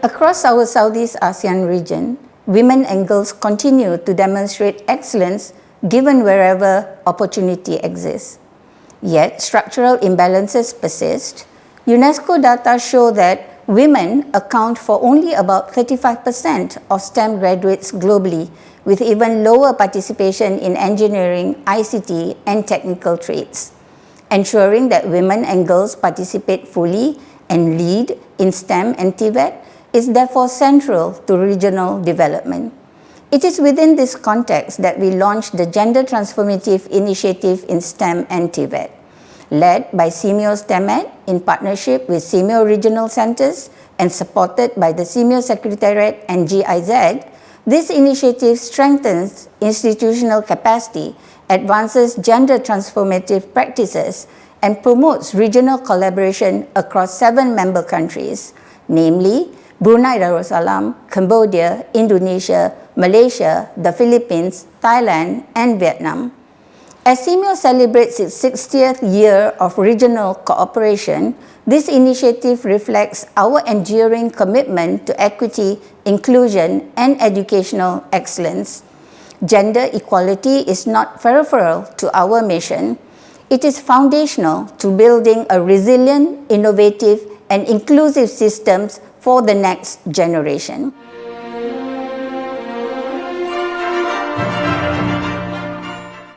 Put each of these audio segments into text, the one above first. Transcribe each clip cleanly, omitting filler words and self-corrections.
Across our Southeast ASEAN region, women and girls continue to demonstrate excellence given wherever opportunity exists. Yet, structural imbalances persist. UNESCO data show that women account for only about 35% of STEM graduates globally, with even lower participation in engineering, ICT, and technical trades. Ensuring that women and girls participate fully and lead in STEM and TVET is therefore central to regional development. It is within this context that we launched the Gender-Transformative Initiative in STEM and TVET. Led by SEAMEO STEMET in partnership with SEAMEO Regional Centres and supported by the SEAMEO Secretariat and GIZ, this initiative strengthens institutional capacity, advances gender-transformative practices, and promotes regional collaboration across 7 member countries, namely Brunei Darussalam, Cambodia, Indonesia, Malaysia, the Philippines, Thailand, and Vietnam. As SEAMEO celebrates its 60th year of regional cooperation, this initiative reflects our enduring commitment to equity, inclusion, and educational excellence. Gender equality is not peripheral to our mission. It is foundational to building a resilient, innovative, and inclusive systems for the next generation.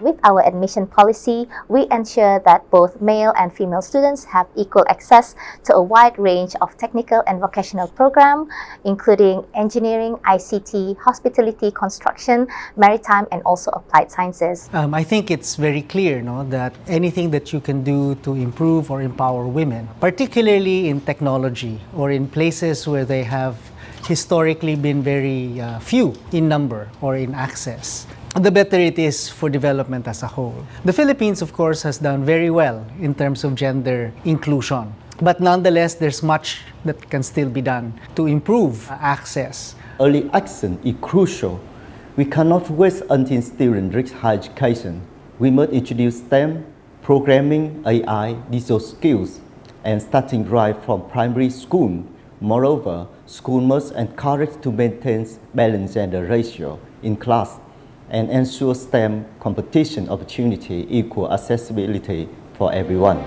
With our admission policy, we ensure that both male and female students have equal access to a wide range of technical and vocational programs, including engineering, ICT, hospitality, construction, maritime, and also applied sciences. I think it's very clear that anything that you can do to improve or empower women, particularly in technology or in places where they have historically been very few in number or in access, the better it is for development as a whole. The Philippines, of course, has done very well in terms of gender inclusion. But nonetheless, there's much that can still be done to improve access. Early action is crucial. We cannot wait until students reach higher education. We must introduce STEM, programming, AI, digital skills, and starting right from primary school. Moreover, schools must encourage to maintain balanced gender ratio in class and ensure STEM competition opportunity, equal accessibility for everyone.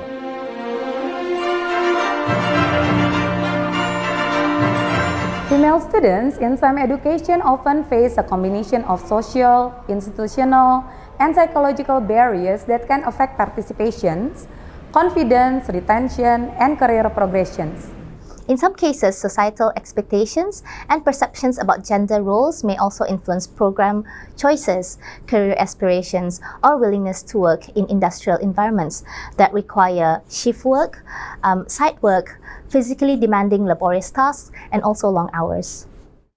Female students in STEM education often face a combination of social, institutional, and psychological barriers that can affect participations, confidence, retention, and career progressions. In some cases, societal expectations and perceptions about gender roles may also influence program choices, career aspirations, or willingness to work in industrial environments that require shift work, site work, physically demanding laborious tasks, and also long hours.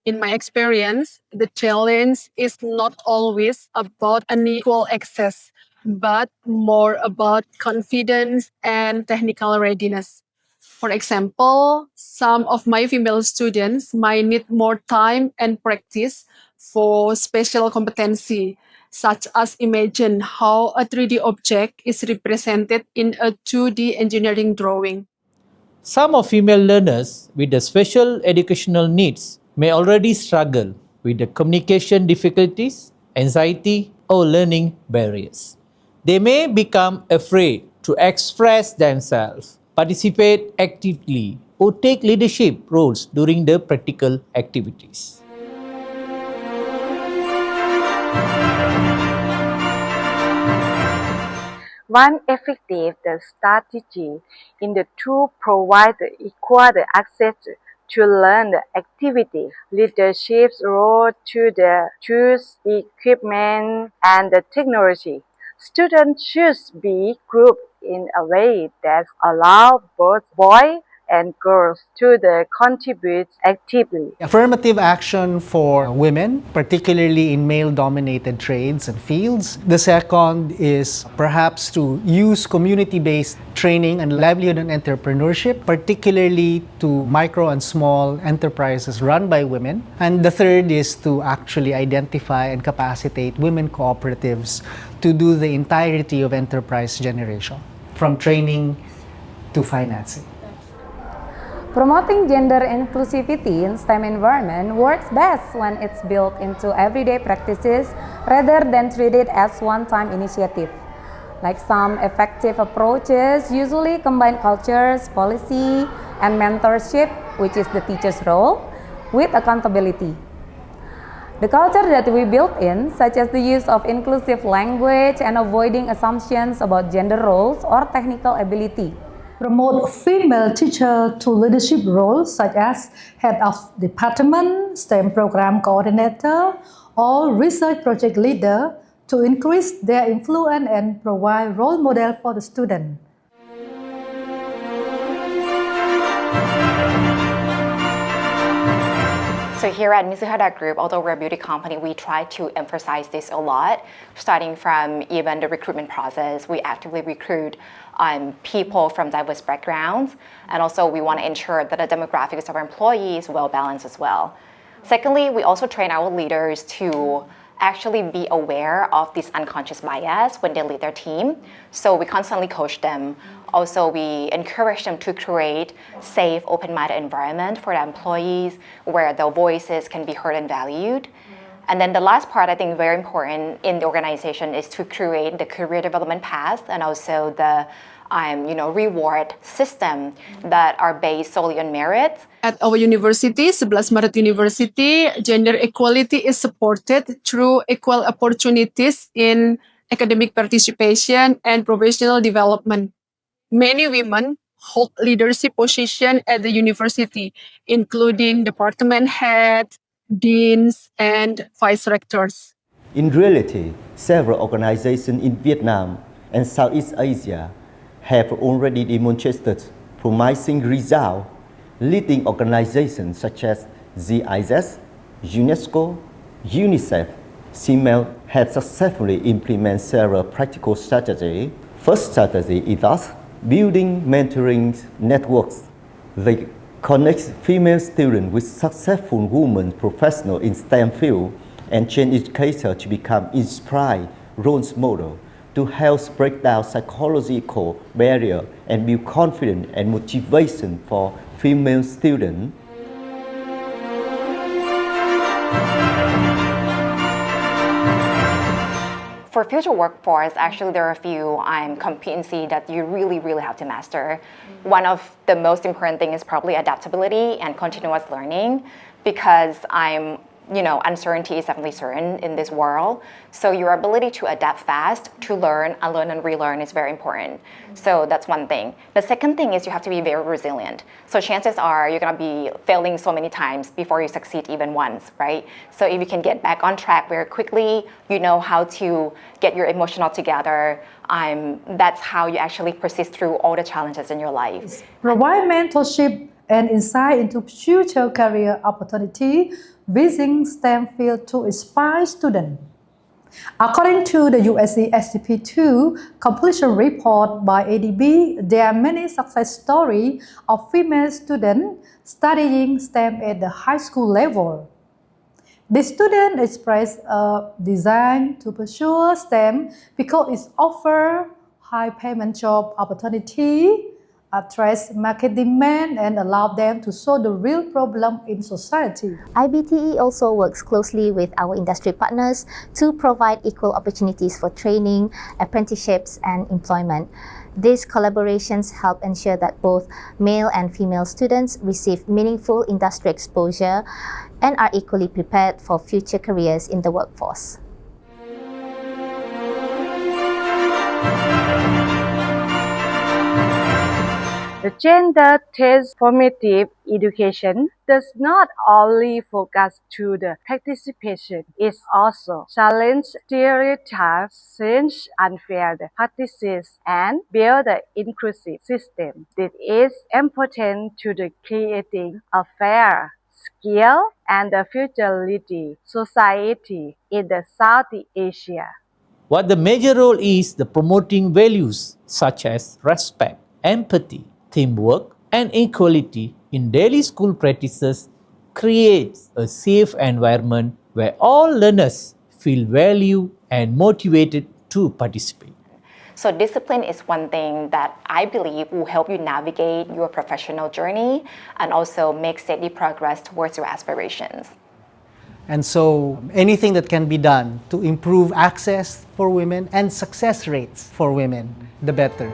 In my experience, the challenge is not always about unequal access, but more about confidence and technical readiness. For example, some of my female students might need more time and practice for special competency, such as imagine how a 3D object is represented in a 2D engineering drawing. Some of female learners with the special educational needs may already struggle with the communication difficulties, anxiety, or learning barriers. They may become afraid to express themselves, participate actively, or take leadership roles during the practical activities. One effective strategy in the to provide equal access to learn the activity, leadership's role to the choose equipment and the technology. Students should be grouped in a way that allows both boys and girls to contribute actively. Affirmative action for women, particularly in male-dominated trades and fields. The second is perhaps to use community-based training and livelihood and entrepreneurship, particularly to micro and small enterprises run by women. And the third is to actually identify and capacitate women cooperatives to do the entirety of enterprise generation, from training to financing. Promoting gender inclusivity in STEM environment works best when it's built into everyday practices rather than treated as one-time initiative. Like some effective approaches usually combine cultures, policy, and mentorship, which is the teacher's role, with accountability. The culture that we built in, such as the use of inclusive language and avoiding assumptions about gender roles or technical ability. Promote female teacher to leadership roles such as head of department, STEM program coordinator, or research project leader to increase their influence and provide role model for the student. So here at Mizuhara Group, although we're a beauty company, we try to emphasize this a lot. Starting from even the recruitment process, we actively recruit people from diverse backgrounds, and also we want to ensure that the demographics of our employees are well balanced as well. Secondly, we also train our leaders to actually be aware of this unconscious bias when they lead their team. So we constantly coach them. Also, we encourage them to create safe, open-minded environment for their employees where their voices can be heard and valued. And then the last part, I think very important in the organization is to create the career development path and also the reward system that are based solely on merit. At our university, 11 Maret University, gender equality is supported through equal opportunities in academic participation and professional development. Many women hold leadership positions at the university, including department heads, deans, and vice rectors. In reality, several organizations in Vietnam and Southeast Asia have already demonstrated promising results. Leading organizations such as GIZ, UNESCO, UNICEF, SEAMEO have successfully implemented several practical strategies. First strategy is thus building mentoring networks. They connect female students with successful women professionals in STEM field and train educators to become inspired role models to help break down psychological barriers and build confidence and motivation for female students. For future workforce, actually there are a few competencies that you really have to master. One of the most important things is probably adaptability and continuous learning, because uncertainty is definitely certain in this world. So your ability to adapt fast, to learn, unlearn and relearn is very important. So that's one thing. The second thing is you have to be very resilient. So chances are you're gonna be failing so many times before you succeed even once, right? So if you can get back on track very quickly, you know how to get your emotional together, that's how you actually persist through all the challenges in your life. Provide mentorship and insight into future career opportunity within STEM field to inspire students. According to the USC STP2 completion report by ADB, there are many success stories of female students studying STEM at the high school level. The student expressed a desire to pursue STEM because it offers high payment job opportunity, address market demand, and allow them to solve the real problem in society. IBTE also works closely with our industry partners to provide equal opportunities for training, apprenticeships, and employment. These collaborations help ensure that both male and female students receive meaningful industry exposure and are equally prepared for future careers in the workforce. The gender-transformative education does not only focus to the participation, it also challenges stereotypes, change unfair practices, and build an inclusive system that is important to the creating a fair, skilled, and a future-ready society in the Southeast Asia. What the major role is the promoting values such as respect, empathy, teamwork, and equality in daily school practices creates a safe environment where all learners feel valued and motivated to participate. So discipline is one thing that I believe will help you navigate your professional journey and also make steady progress towards your aspirations. And so anything that can be done to improve access for women and success rates for women, the better.